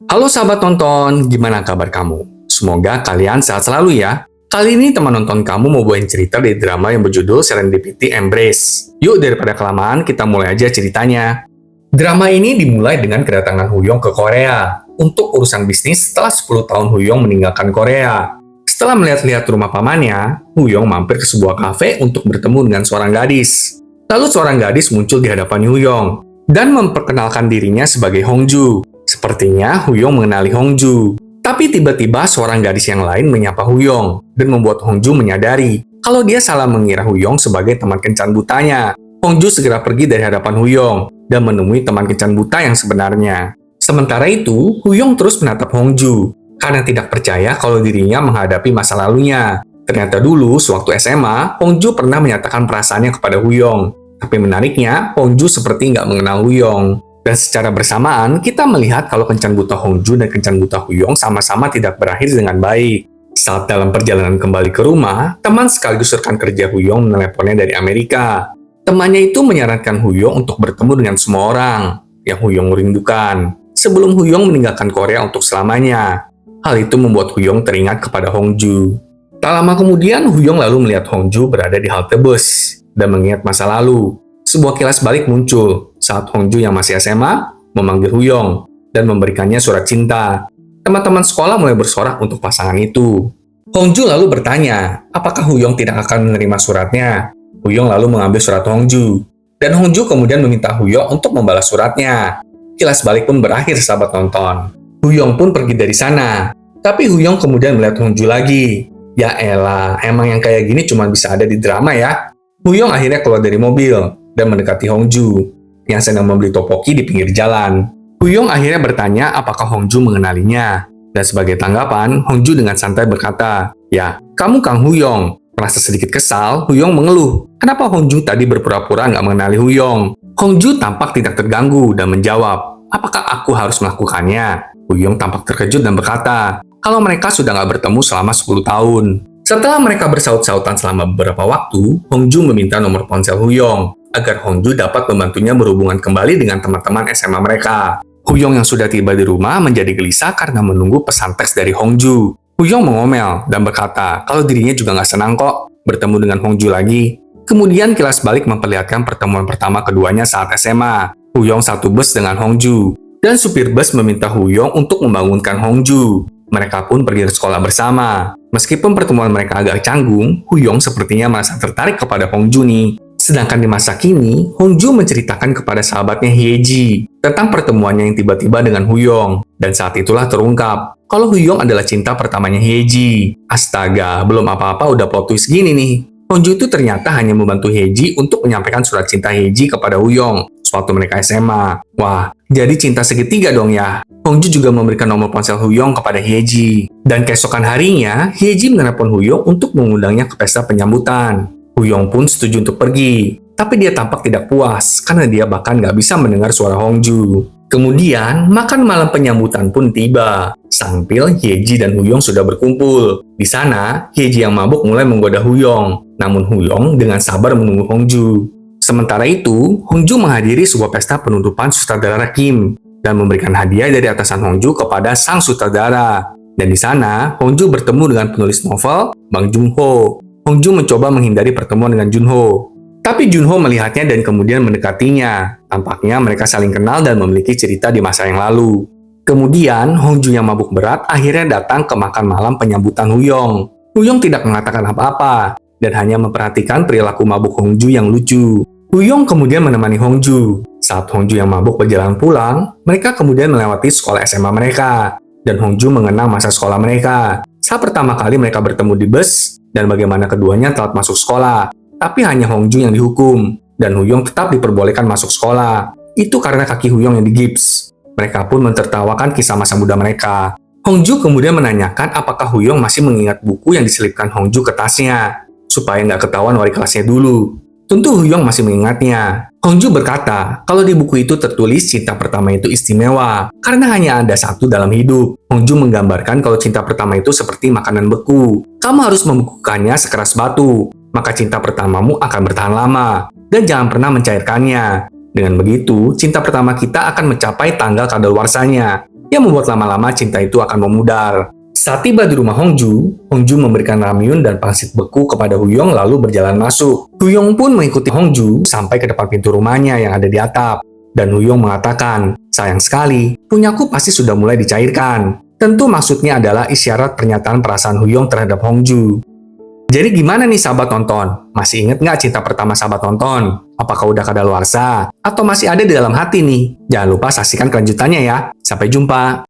Halo sahabat nonton, gimana kabar kamu? Semoga kalian sehat selalu ya. Kali ini teman nonton kamu mau bawain cerita dari drama yang berjudul Serendipity Embrace. Yuk daripada kelamaan, kita mulai aja ceritanya. Drama ini dimulai dengan kedatangan Huyong ke Korea untuk urusan bisnis setelah 10 tahun Huyong meninggalkan Korea. Setelah melihat-lihat rumah pamannya, Huyong mampir ke sebuah kafe untuk bertemu dengan seorang gadis. Lalu seorang gadis muncul di hadapan Huyong dan memperkenalkan dirinya sebagai Hongju. Sepertinya Huyong mengenali Hongju. Tapi tiba-tiba seorang gadis yang lain menyapa Huyong dan membuat Hongju menyadari kalau dia salah mengira Huyong sebagai teman kencan butanya. Hongju segera pergi dari hadapan Huyong dan menemui teman kencan buta yang sebenarnya. Sementara itu, Huyong terus menatap Hongju karena tidak percaya kalau dirinya menghadapi masa lalunya. Ternyata dulu, sewaktu SMA, Hongju pernah menyatakan perasaannya kepada Huyong. Tapi menariknya, Hongju seperti nggak mengenal Huyong. Dan secara bersamaan, kita melihat kalau kencan buta Hongju dan kencan buta Huyong sama-sama tidak berakhir dengan baik. Saat dalam perjalanan kembali ke rumah, teman sekaligus rekan kerja Huyong meneleponnya dari Amerika. Temannya itu menyarankan Huyong untuk bertemu dengan semua orang yang Huyong rindukan sebelum Huyong meninggalkan Korea untuk selamanya. Hal itu membuat Huyong teringat kepada Hongju. Tak lama kemudian, Huyong lalu melihat Hongju berada di halte bus dan mengingat masa lalu. Sebuah kilas balik muncul saat Hongju yang masih SMA memanggil Huyong dan memberikannya surat cinta. Teman-teman sekolah mulai bersorak untuk pasangan itu. Hongju lalu bertanya, apakah Huyong tidak akan menerima suratnya? Huyong lalu mengambil surat Hongju, dan Hongju kemudian meminta Huyong untuk membalas suratnya. Kilas balik pun berakhir, sahabat nonton. Huyong pun pergi dari sana, tapi Huyong kemudian melihat Hongju lagi. Ya elah, emang yang kayak gini cuma bisa ada di drama ya. Huyong akhirnya keluar dari mobil dan mendekati Hongju yang sedang membeli topoki di pinggir jalan. Huyong akhirnya bertanya apakah Hongju mengenalinya. Dan sebagai tanggapan, Hongju dengan santai berkata, "Ya, kamu Kang Huyong." Merasa sedikit kesal, Huyong mengeluh. Kenapa Hongju tadi berpura-pura nggak mengenali Huyong? Hongju tampak tidak terganggu dan menjawab, "Apakah aku harus melakukannya?" Huyong tampak terkejut dan berkata, kalau mereka sudah nggak bertemu selama 10 tahun. Setelah mereka bersaut-sautan selama beberapa waktu, Hongju meminta nomor ponsel Huyong agar Hongju dapat membantunya berhubungan kembali dengan teman-teman SMA mereka. Huyong yang sudah tiba di rumah menjadi gelisah karena menunggu pesan teks dari Hongju. Huyong mengomel dan berkata kalau dirinya juga nggak senang kok bertemu dengan Hongju lagi. Kemudian kilas balik memperlihatkan pertemuan pertama keduanya saat SMA. Huyong satu bus dengan Hongju, dan supir bus meminta Huyong untuk membangunkan Hongju. Mereka pun pergi ke sekolah bersama. Meskipun pertemuan mereka agak canggung, Huyong sepertinya merasa tertarik kepada Hongju nih. Sedangkan di masa kini, Hongju menceritakan kepada sahabatnya Hyeji tentang pertemuannya yang tiba-tiba dengan Huyong. Dan saat itulah terungkap kalau Huyong adalah cinta pertamanya Hyeji. Astaga, belum apa-apa udah plot twist gini nih. Hongju itu ternyata hanya membantu Hyeji untuk menyampaikan surat cinta Hyeji kepada Huyong sewaktu mereka SMA. Wah, jadi cinta segitiga dong ya. Hongju juga memberikan nomor ponsel Huyong kepada Hyeji. Dan keesokan harinya, Hyeji menelepon Huyong untuk mengundangnya ke pesta penyambutan. Huyong pun setuju untuk pergi, tapi dia tampak tidak puas karena dia bahkan nggak bisa mendengar suara Hongju. Kemudian, makan malam penyambutan pun tiba. Sambil Hyeji dan Huyong sudah berkumpul. Di sana, Hyeji yang mabuk mulai menggoda Huyong. Namun Huyong dengan sabar menunggu Hongju. Sementara itu, Hongju menghadiri sebuah pesta penutupan sutradara Kim dan memberikan hadiah dari atasan Hongju kepada sang sutradara. Dan di sana, Hongju bertemu dengan penulis novel, Bang Joon-ho. Hongju mencoba menghindari pertemuan dengan Joon-ho. Tapi Joon-ho melihatnya dan kemudian mendekatinya. Tampaknya mereka saling kenal dan memiliki cerita di masa yang lalu. Kemudian, Hongju yang mabuk berat akhirnya datang ke makan malam penyambutan Huyong. Huyong tidak mengatakan apa-apa dan hanya memperhatikan perilaku mabuk Hongju yang lucu. Huyong kemudian menemani Hongju. Saat Hongju yang mabuk berjalan pulang, mereka kemudian melewati sekolah SMA mereka. Dan Hongju mengenang masa sekolah mereka. Saat pertama kali mereka bertemu di bus, dan bagaimana keduanya telat masuk sekolah. Tapi hanya Hongju yang dihukum, dan Huyong tetap diperbolehkan masuk sekolah. Itu karena kaki Huyong yang digips. Mereka pun mentertawakan kisah masa muda mereka. Hongju kemudian menanyakan apakah Huyong masih mengingat buku yang diselipkan Hongju ke tasnya, supaya nggak ketahuan wali kelasnya dulu. Tentu Huyong masih mengingatnya. Hongju berkata kalau di buku itu tertulis cinta pertama itu istimewa, karena hanya ada satu dalam hidup. Hongju menggambarkan kalau cinta pertama itu seperti makanan beku. Kamu harus membekukannya sekeras batu, maka cinta pertamamu akan bertahan lama. Dan jangan pernah mencairkannya. Dengan begitu, cinta pertama kita akan mencapai tanggal kadaluarsanya. yang membuat lama-lama cinta itu akan memudar. Saat tiba di rumah Hongju, Hongju memberikan ramyun dan pangsit beku kepada Huyong lalu berjalan masuk. Huyong pun mengikuti Hongju sampai ke depan pintu rumahnya yang ada di atap. Dan Huyong mengatakan, sayang sekali, punyaku pasti sudah mulai dicairkan. Tentu maksudnya adalah isyarat pernyataan perasaan Huyong terhadap Hongju. Jadi gimana nih sahabat nonton? Masih inget nggak cinta pertama sahabat nonton? Apakah udah kadaluarsa? Atau masih ada di dalam hati nih? Jangan lupa saksikan kelanjutannya ya. Sampai jumpa.